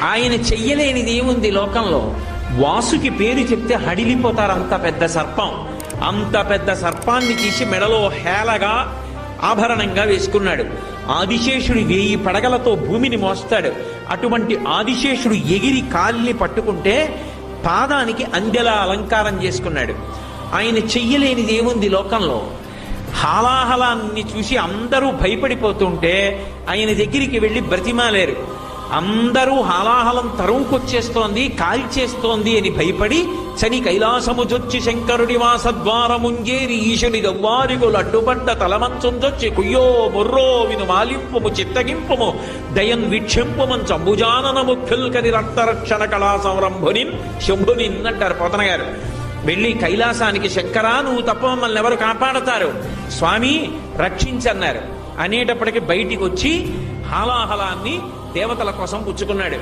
ఆయన చెయ్యలేనిది ఏముంది లోకంలో? వాసుకి పేరు చెప్తే హడిలిపోతారు. అంత పెద్ద సర్పం, అంత పెద్ద సర్పాన్ని తీసి మెడలో హేళగా ఆభరణంగా వేసుకున్నాడు. ఆదిశేషుడు 1000 పడగలతో భూమిని మోస్తాడు. అటువంటి ఆదిశేషుడు ఎగిరి కాలిని పట్టుకుంటే పాదానికి అందెలా అలంకారం చేసుకున్నాడు. ఆయన చెయ్యలేనిది ఏముంది లోకంలో? హాలాహలాన్ని చూసి అందరూ భయపడిపోతుంటే ఆయన దగ్గరికి వెళ్ళి బ్రతిమాలేరు. అందరూ హాలాహలం తరువుకొచ్చేస్తోంది, కాల్చేస్తోంది అని భయపడి చని కైలాసముజొచ్చి శంకరుడి వాసద్వారముంజేరి ఈశుని దవ్వారిగులు అడ్డుపడ్డ తలమంచొందొచ్చి కుయ్యో మొర్రో విను మాలింపుము చిత్తగింపుము దయన్ వీక్షింపుమం చంబుజాననము ఫిల్కని రక్తరక్షణ కళా సంరంభునిన్ శంభునిన్ అంటారు పోతన గారు. వెళ్ళి కైలాసానికి శంకరా నువ్వు తప్ప మమ్మల్ని ఎవరు కాపాడతారు, స్వామి రక్షించన్నారు. అనేటప్పటికి బయటికి వచ్చి హాలాహలాన్ని దేవతల కోసం పుచ్చుకున్నాడు.